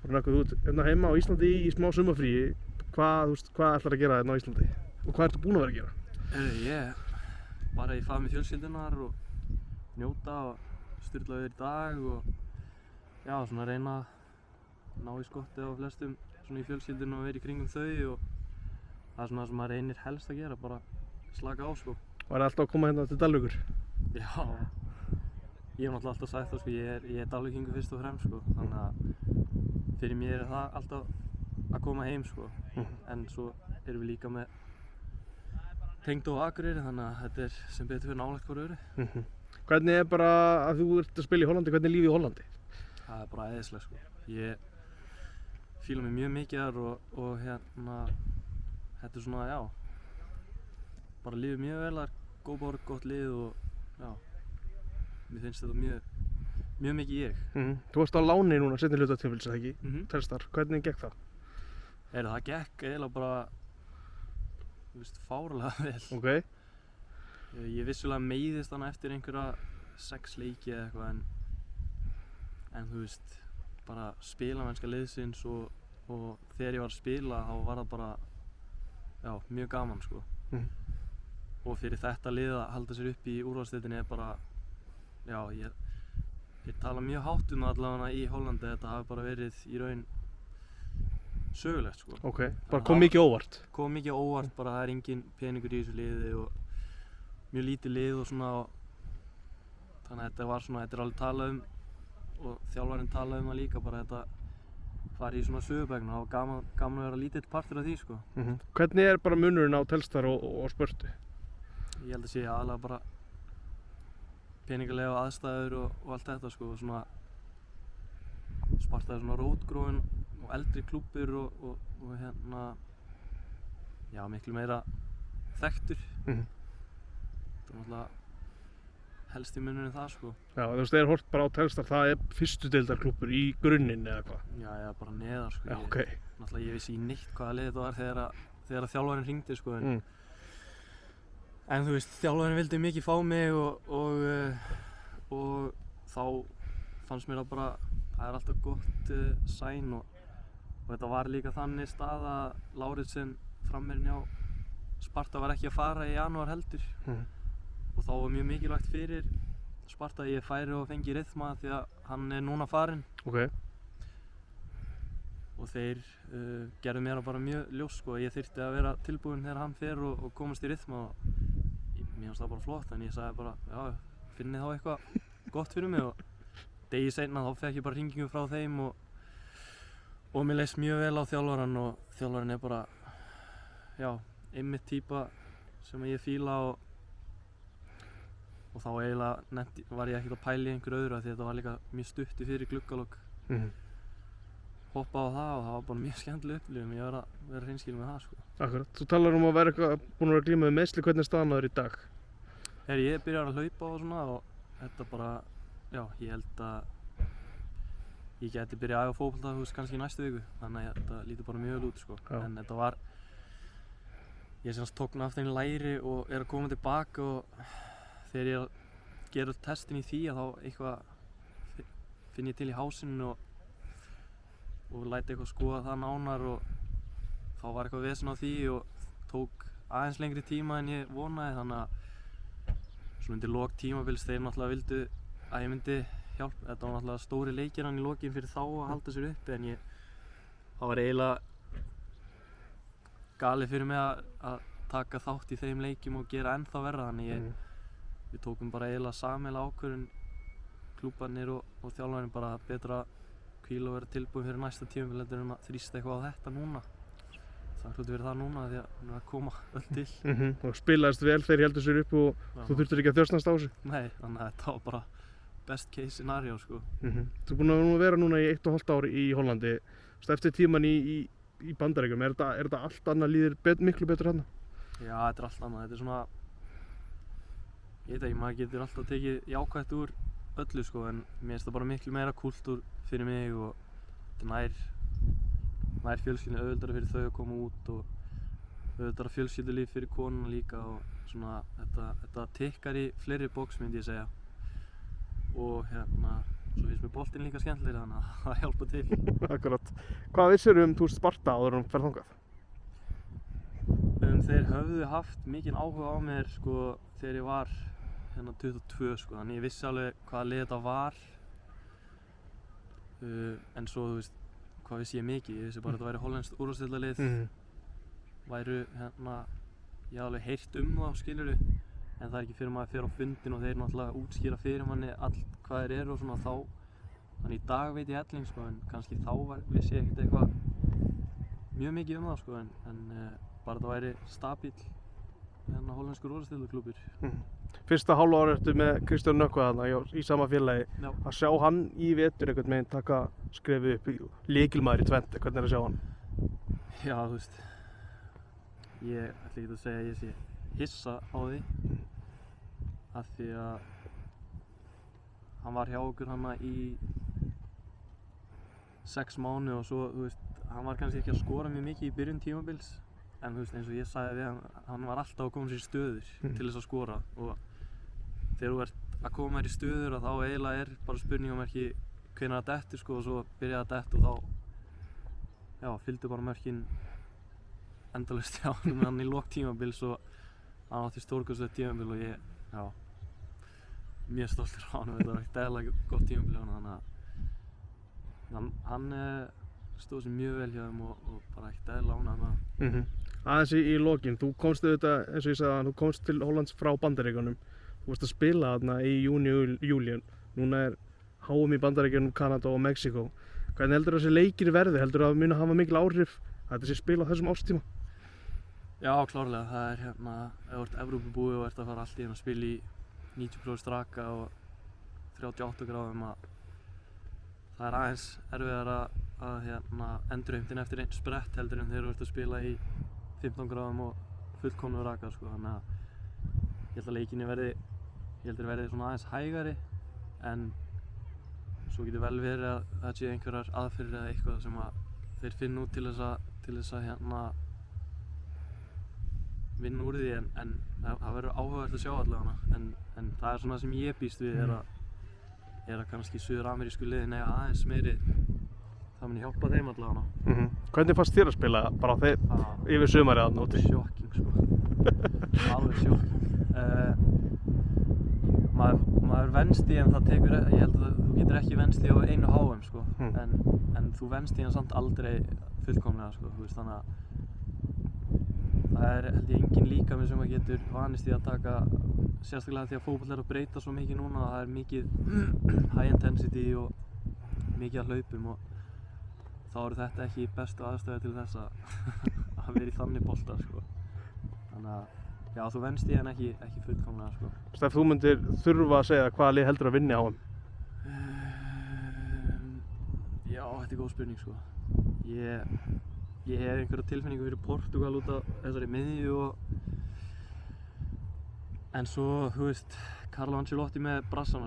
Þú ert hérna heima á Íslandi í smá sumarfríi. Hvað ætlar að gera hérna á Íslandi? Og hvað ertu búinn að vera að gera? Ég bara í fað með fjölskyldunar og njóta og styrla yfir í dag og já, svona reyna að ná í skottið á flestum svona í fjölskyldunum og vera í kringum þau og það er svona það sem maður reynir helst að gera, bara slaka á sko. Og alltaf að koma hérna til Dalvíkur? Já, ég hef náttúrulega alltaf sagt það sko, ég er Dalvíkingur fyrst og fremst sko, þannig að fyrir mér er það alltaf að koma heim sko, en svo erum við líka með Tengdó og Akureyri, þannig að þetta er sem betur fyrir nálægt hvort öðru. Hvernig er bara að þú ert að spila í Hollandi, hvernig er lífið í Hollandi? Það er bara æðislegt sko. Ég fíla mig mjög mikið þar og hérna, þetta er svona, já, bara lífið mjög vel þar, góð borg, gott lið og já, mér finnst þetta mjög mikið ég. Þú varst á láni núna seinni hluta tímabils, eða ekki? Telstar, hvernig gekk það? Það gekk eiginlega bara, þú veist, fárlega vel. Okay. Ég vissulega meiðist hana eftir einhverja 6 leiki eða eitthvað en þú veist, bara spilamennska liðsins og þegar ég var að spila þá var það bara, já, mjög gaman sko. Og fyrir þetta lið að halda sér upp í úrvalsdeildinni er bara, já, ég tala mjög hátt um það allavega í Hollandi, þetta hafi bara verið í raun sögulegt sko. Ok, bara kom mikið óvart? Kom mikið óvart, bara það er engin peningur í þessu liði og mjög lítið lið og svona þannig að þetta var svona, þetta er alveg talað um og þjálfarinn talaði um það líka, bara þetta fari í svona sögubækna og gaman að vera lítill partur af því sko. Hvernig er bara munurinn á Telstar og Spörtu? Ég held að sé aðalega bara peningalega aðstæður og allt þetta sko, svona Sparta er svona rótgróinn og eldri klúbbur og hérna, já, miklu meira þekktur. Það er náttúrulega helst í munurinn það sko. Já, þú veist, þegar hort bara á Telstar, það er fyrstu deildarklúbbur í grunninn eða hvað? Já, bara neðar sko. Já, ok. Náttúrulega ég vissi í neitt hvaða lið þetta var þegar þjálfarinn hringdi sko. En þú veist, þjálfarinn vildi mikið fá mig og þá fannst mér það bara, það er alltaf gott sæn og þetta var líka þannig stað að Láritsen framherjinn hjá Sparta var ekki að fara í janúar heldur. Og þá var mjög mikilvægt fyrir Sparta að ég færi og fengi Rithma því að hann er núna farinn. Okay. Og þeir gerðu mér bara mjög ljóst sko, að ég þyrfti að vera tilbúinn þegar hann fer og komast í Rithma og mér fannst það bara flott, en ég sagði bara, já, finnið þá eitthvað gott fyrir mig og degi seinna þá fekk ég bara hringingu frá þeim og mér leist mjög vel á þjálfarann og þjálfarinn er bara, já, einmitt típa sem ég fíla og þá eiginlega var ég ekkert að pæla í einhverju öðru því þetta var líka mjög stutti fyrir gluggalok. Hoppaði á það og það var bara mjög skemmtileg upplifun, ég var að vera hreinskilinn með það sko. Akkurat, þú talar um að vera búinn að vera glíma við meiðsli, hvernig er staðan á þér í dag? Ég byrjar að hlaupa og svona og þetta bara, já, ég held að ég geti byrjað að æfa fótbolta, þú veist, kannski í næstu viku, þannig að þetta lítur bara mjög vel út sko. Já. En þetta var, ég semst tók mig aftur inn í læri og er að koma tilbaka og þegar ég er að gera testin í því að þá eitthvað finn ég til í hásinu og læti eitthvað skoða það nánar og þá var eitthvað vesen á því og tók aðeins lengri tíma en ég vonaði, þannig að svona undir lok tímabils þeir náttúrulega vildu að ég myndi hjálpa. Þetta var náttúrulega stóri leikir hann í lokin fyrir þá að halda sér uppi en það var eiginlega galið fyrir mig að taka þátt í þeim leikjum og gera ennþá verra, þannig við tókum bara eiginlega sameiginlega ákvörðun klúbbarnir og þjálfarinn bara betra að hvíla og vera tilbúin fyrir næsta tímabil heldur en að þrýsta eitthvað á þetta núna. Það hljóti verið það núna því að hún er að koma öll til. Og spilaðist vel þegar ég heldur sér upp og þú þurftir ekki að þjösnast á þessu? Nei, þannig að þetta var bara best case scenario sko. Þú er búinn að vera núna í 1,5 ár í Hollandi. Eftir tíman í Bandaríkjum, er þetta allt annað líður miklu betur hérna? Já, þetta er allt annað. Þetta er svona, ég veit ekki, maður getur alltaf tekið jákvætt úr öllu sko, en mér finnst það bara miklu meira kúltúr fyrir mig og þetta nær fjölskyldunni, auðveldara fyrir þau að koma út og auðveldara fjölskyldulíf fyrir konuna líka og svona þetta tikkar í fleiri box myndi ég segja og hérna svo finnst mér boltinn líka skemmtilegri þannig að það hjálpa til. Akkurat. Hvað vissir þú Sparta áður en ferð þangað? Þeir höfðu haft mikinn áhuga á mér sko þegar ég var hérna 22 sko, þannig ég vissi alveg hvaða lið þetta var. En svo þú veist, hvað vissi ég mikið? Ég vissi bara að þetta væri hollenskt úrvalsdeildarlið. Væru hérna, ég hafði alveg heyrt þá skilurðu, en það er ekki fyrir maður að fer á fundin og þeir náttúrulega útskýra fyrir manni allt hvað þeir eru og svona þá. Þannig í dag veit ég helling sko, en kannski þá vissi ég ekkert eitthvað mjög mikið það sko, en bara þetta væri stabíll hérna hollenskur úrvalsdeildarklúbbur. Fyrsta hálfa ári ertu með Kristján Nökkva þarna í sama félagi. Já. Að sjá hann í vetur einhvern veginn taka skrefið upp lykilmaður í Twente, hvernig er að sjá hann? Já, þú veist, ég ætla ekki að segja að ég sé hissa á því af því að hann var hjá okkur hana í 6 mánuði og svo, þú veist, hann var kannski ekki að skora mjög mikið í byrjun tímabils en þú veist, eins og ég sagði við hann var alltaf að koma sér í stöður til þess að skora og þegar þú ert að koma þér í stöður og þá eiginlega er bara spurningamerki hvenær það dettur sko og svo byrjaði að detta og þá já, fylgdu bara mörkin endalaust hjá hann í lok tímabils og hann átti stórkostlegt tímabil og ég, já, mjög stoltur á hann og þetta var ekkert eðlilega gott tímabil hann hann stóð sér mjög vel hjá þeim og bara ekkert eðlilega ánægður með það. Aðeins í lokin, þú komst auðvitað, eins og ég sagði, þú komst til Hollands frá Bandaríkjunum. Þú varst að spila þarna í júní og júlí. Núna er HM í Bandaríkjunum, Kanada og Mexíkó. Hvernig heldur þessi leikir verði? Heldur það muni hafa mikil áhrif að þetta sé spil á þessum árstíma? Já, klárlega. Það er hérna, ef þú ert Evrópubúi og ert að fara allt í að spila í 90% raka og 38 gráðum að það er aðeins erfiðar að hérna, endurheimtin eftir einn sprett heldur en þegar þú ert að spila í 15 gráðum og fullkomnu raka sko, þannig að ég held að leikinni verði svona aðeins hægari en svo getur vel verið að það sé einhverjar aðferðir eða eitthvað sem að þeir finna út til þess að hérna vinna úr því en það verður áhugavert að sjá allavega en það er svona sem ég býst við er að kannski suður-amerísku liðin eiga aðeins meiri það muni hjálpa þeim allavega. Hvernig fannst þér að spila bara yfir sumarið þarna úti? Sjokking sko, alveg sjokking. Maður venst í en það tekur, ég held að þú getur ekki venst í á einu HM sko, en þú venst í hann samt aldrei fullkomlega sko, þú veist þannig að það er held ég engin líkami sem að getur vanist í að taka, sérstaklega því að fótboll er að breyta svo mikið núna og það er mikið high intensity og mikið að hlaupum og þá eru þetta ekki bestu aðstöðu til þess að vera í þannig bolta sko. Þannig að já, þú venst í hann ekki fullkomlega sko. Ef þú myndir þurfa að segja hvaða lið heldur að vinna á hann? Já, þetta er góð spurning sko. Ég hef einhverja tilfinningu fyrir Portugal út af þessari miðju en svo, þú veist, Carlo Ancelotti með brassana